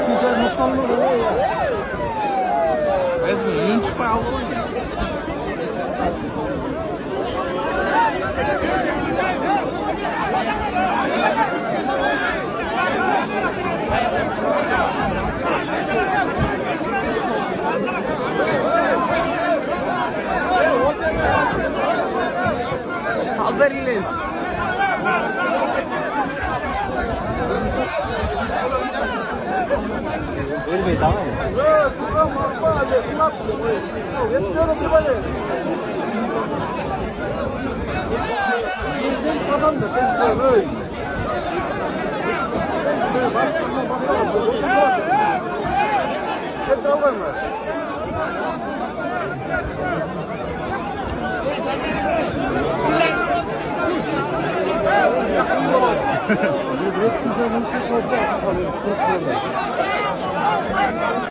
precisa no solo mesmo não te fala. حضر الليل البيت عمل